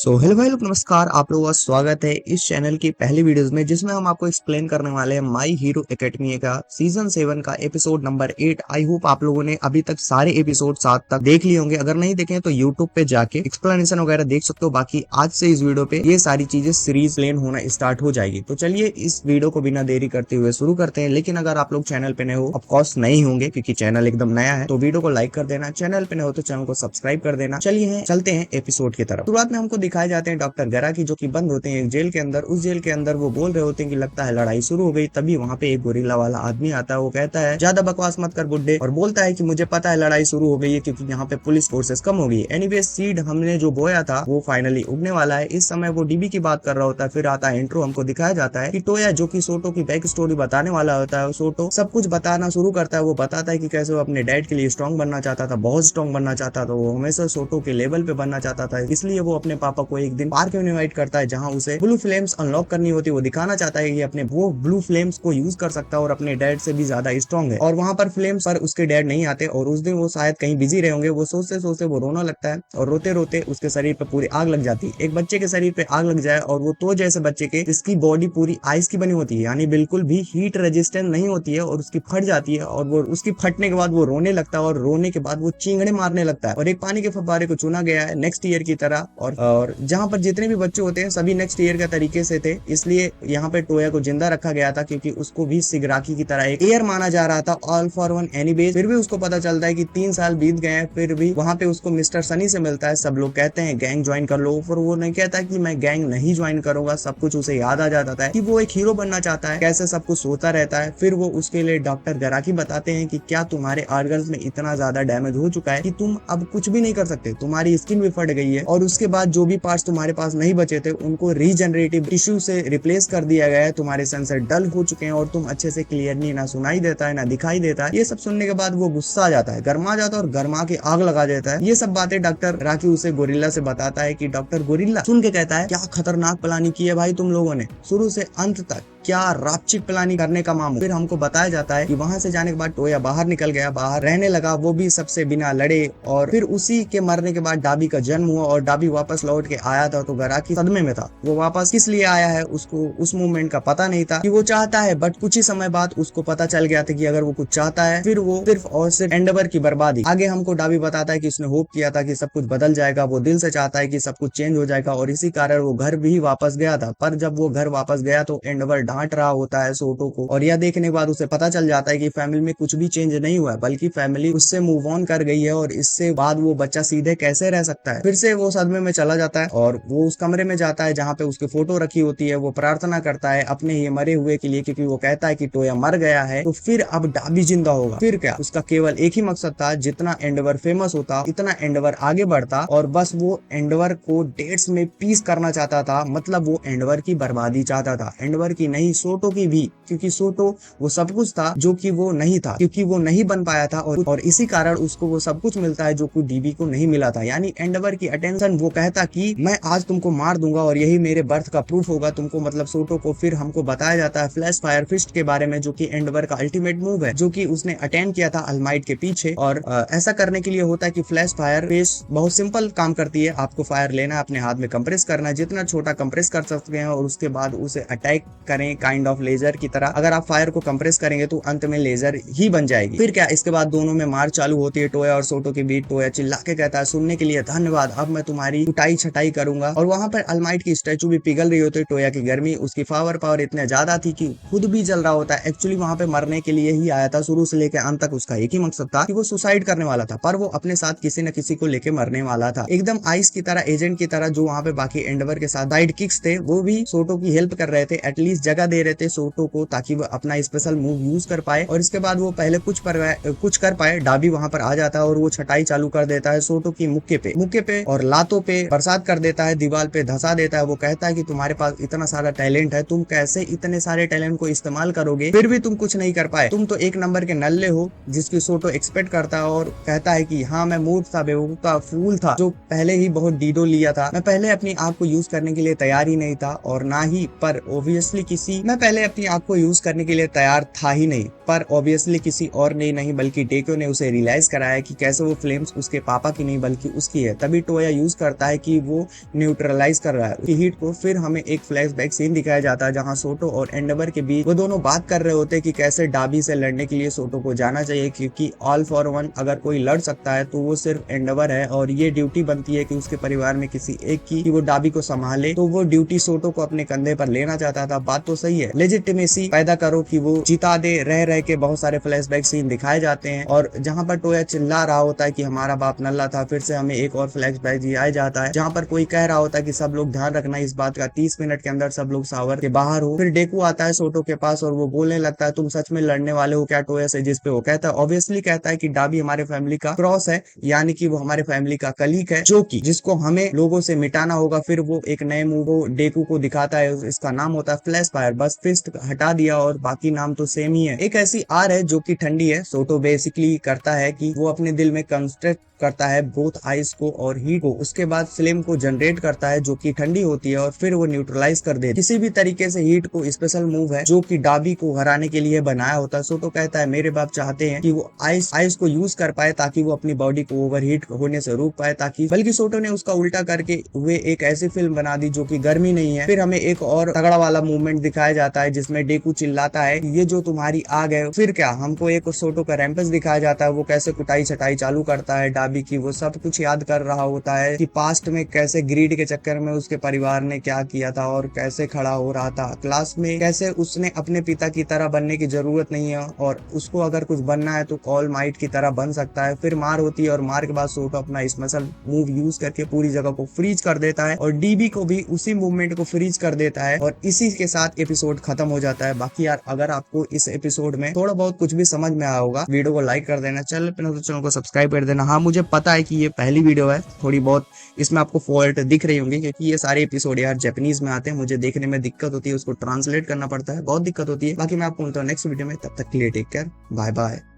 Hello भाई लोग, नमस्कार। आप लोगों का स्वागत है इस चैनल की पहली वीडियोस में, जिसमें हम आपको एक्सप्लेन करने वाले हैं माई हीरो एकेडमी का सीजन 7 का एपिसोड नंबर 8। आई होप आप लोगों ने अभी तक सारे एपिसोड 7 तक देख लिए होंगे। अगर नहीं देखे तो यूट्यूब पे जाके एक्सप्लेनेशन वगैरह देख सकते हो। बाकी आज से इस वीडियो पे ये सारी चीजें सीरीज प्लेन होना स्टार्ट हो जाएगी। तो चलिए इस वीडियो को बिना देरी करते हुए शुरू करते हैं। लेकिन अगर आप लोग चैनल पे नए हो, ऑफकोर्स नहीं होंगे क्योंकि चैनल एकदम नया है, तो वीडियो को लाइक कर देना। चैनल पे नए हो तो चैनल को सब्सक्राइब कर देना। चलिए चलते हैं एपिसोड की तरफ। शुरुआत में हमको दिखाए जाते हैं डॉक्टर गरा की, जो कि बंद होते हैं एक जेल के अंदर। उस जेल के अंदर वो बोल रहे होते हैं कि लगता है लड़ाई शुरू हो गई। तभी वहाँ पे एक गोरिल्ला वाला आदमी आता है। वो कहता है ज्यादा बकवास मत कर बुड्ढे, और बोलता है कि मुझे पता है लड़ाई शुरू हो गई है क्योंकि यहाँ पे पुलिस फोर्सेस कम हो गई है। एनीवे सीड हमने जो बोया था वो फाइनली उगने वाला है। इस समय वो डीबी की बात कर रहा होता है। फिर आता है इंट्रो, हमको दिखाया जाता है कि टोया जो कि सोटो की बैक स्टोरी बताने वाला होता है। सोटो सब कुछ बताना शुरू करता है। वो बताता है कि कैसे वो अपने डैड के लिए स्ट्रॉन्ग बनना चाहता था, बहुत स्ट्रॉन्ग बनना चाहता था। वो हमेशा सोटो के लेवल पे बनना चाहता था, इसलिए वो अपने पापा को एक दिन पार्क में इनवाइट करता है, जहाँ उसे ब्लू फ्लेम्स अनलॉक करनी होती है। वो दिखाना चाहता है कि अपने वो ब्लू फ्लेम्स को यूज कर सकता है और अपने डैड से भी ज्यादा स्ट्रॉन्ग है। और वहां पर फ्लेम्स पर उसके डैड नहीं आते, और उस दिन वो शायद कहीं बिजी रहे होंगे। वो सोचते सोचते वो रोना लगता है, और रोते रोते उसके शरीर पे पूरी आग लग जाती है। एक बच्चे के शरीर पे आग लग जाए, और वो तो जैसे बच्चे के जिसकी बॉडी पूरी आइस की बनी होती है, यानी बिल्कुल भी हीट रेजिस्टेंट नहीं होती है, और उसकी फट जाती है। और वो उसकी फटने के बाद वो रोने लगता है, और रोने के बाद वो चिंगड़े मारने लगता है। और एक पानी के फव्वारे को चुना गया है नेक्स्ट ईयर की तरह। और जहाँ पर जितने भी बच्चे होते हैं सभी नेक्स्ट ईयर के तरीके से थे, इसलिए यहाँ पे टोया को जिंदा रखा गया था, क्योंकि उसको भी सिगराकी की तरह एक एयर माना जा रहा था, ऑल फॉर वन एनीवेज। फिर भी उसको पता चलता है कि 3 साल बीत गए हैं, फिर भी वहाँ पे उसको मिस्टर सनी से मिलता है। सब लोग कहते हैं गैंग ज्वाइन कर लो, पर वो नहीं कहता कि मैं गैंग नहीं ज्वाइन करूंगा। सब कुछ उसे याद आ जाता है कि वो एक हीरो बनना चाहता है, कैसे सब कुछ सोता रहता है। फिर वो उसके लिए डॉक्टर गराकी बताते हैं कि क्या तुम्हारे ऑर्गन्स में इतना ज्यादा डैमेज हो चुका है कि तुम अब कुछ भी नहीं कर सकते, तुम्हारी स्किन भी फट गई है, और उसके बाद जो भी पार्ट्स तुम्हारे पास नहीं बचे थे उनको रीजनरेटिव टिश्यू से रिप्लेस कर दिया गया है। तुम्हारे सेंसर डल हो चुके हैं, और तुम अच्छे से क्लियरली ना सुनाई देता है ना दिखाई देता है। ये सब सुनने के बाद वो गुस्सा आ जाता है, गर्मा जाता है, और गर्मा के आग लगा देता है। ये सब बातें डॉक्टर राकी उसे गोरिल्ला से बताता है कि डॉक्टर गोरिल्ला सुन के कहता है क्या खतरनाक प्लानिंग की है भाई तुम लोगों ने, शुरू से अंत तक क्या रापचिक प्लानिंग करने का मामू। फिर हमको बताया जाता है कि वहां से जाने के बाद टोया बाहर निकल गया, बाहर रहने लगा, वो भी सबसे बिना लड़े। और फिर उसी के मरने के बाद डाबी का जन्म हुआ, और डाबी वापस लौट के आया था तो गराकी सदमे में था। वो वापस किस लिए आया है उसको उस मूवमेंट का पता नहीं था कि वो चाहता है, बट कुछ ही समय बाद उसको पता चल गया था कि अगर वो कुछ चाहता है फिर वो सिर्फ और सिर्फ एंडेवर की बर्बादी। आगे हमको डाबी बताता है कि उसने होप किया था कि सब कुछ बदल जाएगा, वो दिल से चाहता है कि सब कुछ चेंज हो जाएगा, और इसी कारण वो घर भी वापस गया था। पर जब वो घर वापस गया तो एंडेवर डांट रहा होता है सोटो को, और यह देखने के बाद उसे पता चल जाता है कि फैमिली में कुछ भी चेंज नहीं हुआ है, बल्कि फैमिली उससे मूव ऑन कर गई है, और इससे बाद वो बच्चा सीधे कैसे रह सकता है। फिर से वो सदमे में चला जाता है, और वो उस कमरे में जाता है जहाँ पे उसकी फोटो रखी होती है। वो प्रार्थना करता है अपने ही मरे हुए के लिए, क्योंकि वो कहता है कि टोया मर गया है तो फिर अब डाबी जिंदा होगा। फिर क्या, उसका केवल एक ही मकसद था, जितना एंडेवर फेमस होता उतना एंडेवर आगे बढ़ता, और बस वो एंडेवर को डेट्स में पीस करना चाहता था। मतलब वो एंडेवर की बर्बादी चाहता था, एंडेवर की नहीं सोटो की भी, क्योंकि सोटो वो सब कुछ था जो कि वो नहीं था, क्योंकि वो नहीं बन पाया था, और इसी कारण उसको वो सब कुछ मिलता है जो कि डीबी को नहीं मिला था, यानी एंडेवर की अटेंशन। वो कहता कि मैं आज तुमको मार दूंगा और यही मेरे बर्थ का प्रूफ होगा तुमको, मतलब सोटो को। फिर हमको बताया जाता है फ्लैश फायर फिस्ट के बारे में, जो कि एंडेवर का अल्टीमेट मूव है, जो कि उसने अटेम्प्ट किया था अलमाइट के पीछे। और ऐसा करने के लिए होता है कि फ्लैश फायर फिस्ट बहुत सिंपल काम करती है। आपको फायर लेना है, अपने हाथ में कंप्रेस करना है, जितना छोटा कंप्रेस कर सकते हैं, और उसके बाद उसे अटैक करें काइंड ऑफ लेजर की तरह। अगर आप फायर को कंप्रेस करेंगे तो अंत में लेजर ही बन जाएगी। फिर क्या, इसके बाद दोनों में मार चालू होती है टोया और सोटो के बीच। टोया चिल्ला के कहता है सुनने के लिए धन्यवाद, अब मैं तुम्हारी कुटाई छटाई करूंगा। और वहां पर अलमाइट की स्टैचू भी पिघल रही होती है। टोया की गर्मी, उसकी पावर इतने ज्यादा थी कि खुद भी जल रहा होता है। एक्चुअली वहां पे मरने के लिए ही आया था, शुरू से लेकर अंत तक उसका एक ही मकसद था कि वो सुसाइड करने वाला था, पर वो अपने साथ किसी न किसी को लेके मरने वाला था, एकदम आइस की तरह, एजेंट की तरह। जो वहां पे बाकी एंडेवर के साथ साइड किक्स थे वो भी सोटो की हेल्प कर रहे थे, एटलीस्ट जगह दे रहे थे सोटो को ताकि वो अपना स्पेशल मूव यूज कर पाए। और इसके बाद वो पहले कुछ कर पाए, डाबी वहां पर आ जाता है और वो छटाई चालू कर देता है सोटो की मुक्के पे और लातों पे बरसात कर देता है, दीवार पे धंसा देता है। वो कहता है कि तुम्हारे पास इतना सारा टैलेंट है, तुम कैसे इतने सारे टैलेंट को इस्तेमाल करोगे, फिर भी तुम कुछ नहीं कर पाए, तुम तो एक नंबर के नल्ले हो। जिसकी सोटो एक्सपेक्ट करता है और कहता है कि हाँ मैं मूर्ख था, बेवकूफ था, फूल था, जो पहले ही बहुत डीडो लिया था। मैं पहले अपनी आग को यूज करने के लिए तैयार ही नहीं था, और ना ही, पर ऑब्वियसली किसी कि मैं पहले अपनी आग को यूज करने के लिए तैयार था ही नहीं, पर ऑब्वियसली किसी और ने नहीं बल्कि डेको ने उसे रियलाइज कराया कि कैसे वो फ्लेम्स उसके पापा की नहीं बल्कि उसकी है। तभी टोया यूज करता है कि वो न्यूट्रलाइज कर रहा है उसकी हीट को। फिर हमें एक फ्लैशबैक सीन दिखाया जाता है जहां सोटो और एंडेवर के बीच वो दोनों बात कर रहे होते हैं कि कैसे डाबी से लड़ने के लिए सोटो को जाना चाहिए, क्योंकि ऑल फॉर वन अगर कोई लड़ सकता है तो वो सिर्फ एंडेवर है और ये ड्यूटी बनती है कि उसके परिवार में किसी एक की कि वो डाबी को संभाले। तो वो ड्यूटी सोटो को अपने कंधे पर लेना चाहता था। बात तो सही है, लेजिटिमेसी पैदा करो कि वो जिता दे। रह रह के बहुत सारे फ्लैशबैक सीन दिखाए जाते हैं और जहां पर टोया चिल्ला रहा होता है कि हमारा बाप नल्ला था, फिर से हमें एक और फ्लैशबैक दिखाया जाता है जहां पर कोई कह रहा होता है कि सब लोग ध्यान रखना इस बात का, 30 मिनट के अंदर सब लोग सावर के बाहर हो। फिर डेकू आता है सोटो के पास और वो बोलने लगता है तुम सच में लड़ने वाले हो क्या टोया से, जिस पे वो कहता है ऑब्वियसली कहता है कि डाबी हमारे फैमिली का क्रॉस है, यानी कि वो हमारे फैमिली का कलीग है जो कि जिसको हमें लोगों से मिटाना होगा। फिर वो एक नए मूव को डेकू को दिखाता है, इसका नाम होता है फ्लैश फायर। बस फिस्ट हटा दिया और बाकी नाम तो सेम ही है। एक ऐसी आर है जो कि ठंडी है। सोटो बेसिकली करता है कि वो अपने दिल में कंस्ट्रक्ट करता है बोथ आइस को और हीट को, उसके बाद फ्लेम को जनरेट करता है जो कि ठंडी होती है और फिर वो न्यूट्रलाइज कर दे किसी भी तरीके से हीट को। स्पेशल मूव है जो कि डाबी को हराने के लिए बनाया होता है। सोटो कहता है मेरे बाप चाहते हैं कि वो आइस को यूज कर पाए ताकि वो अपनी बॉडी को ओवरहीट होने से रोक पाए, ताकि बल्कि सोटो ने उसका उल्टा करके वे एक ऐसी फिल्म बना दी जो कि गर्मी नहीं है। फिर हमें एक और तगड़ा वाला मूवमेंट दिखाया जाता है जिसमें डेकू चिल्लाता है ये जो तुम्हारी आग है। फिर क्या हमको एक सोटो का रैंपेज दिखाया जाता है, वो कैसे कुटाई छटाई चालू करता है डाबी की। वो सब कुछ याद कर रहा होता है कि पास्ट में कैसे ग्रीड के चक्कर में उसके परिवार ने क्या किया था और कैसे खड़ा हो रहा था क्लास में, कैसे उसने अपने पिता की तरह बनने की जरूरत नहीं है और उसको अगर कुछ बनना है तो ऑल माइट की तरह बन सकता है। फिर मार होती है और मार के बाद सोटो अपना स्पेशल मूव यूज करके पूरी जगह को फ्रीज कर देता है और डीबी को भी उसी मूवमेंट को फ्रीज कर देता है और इसी के साथ एपिसोड खत्म हो जाता है। बाकी यार अगर आपको इस एपिसोड में थोड़ा बहुत कुछ भी समझ में आया होगा, वीडियो को लाइक कर देना, चैनल को सब्सक्राइब कर देना। हाँ मुझे पता है कि ये पहली वीडियो है, थोड़ी बहुत इसमें आपको फॉल्ट दिख रही होंगी क्योंकि ये सारे एपिसोड यार जापानीज में आते हैं, मुझे देखने में दिक्कत होती है, उसको ट्रांसलेट करना पड़ता है, बहुत दिक्कत होती है। बाकी मैं आपको मिलता हूँ नेक्स्ट वीडियो में, तब तक के लिए टेक केयर, बाय बाय।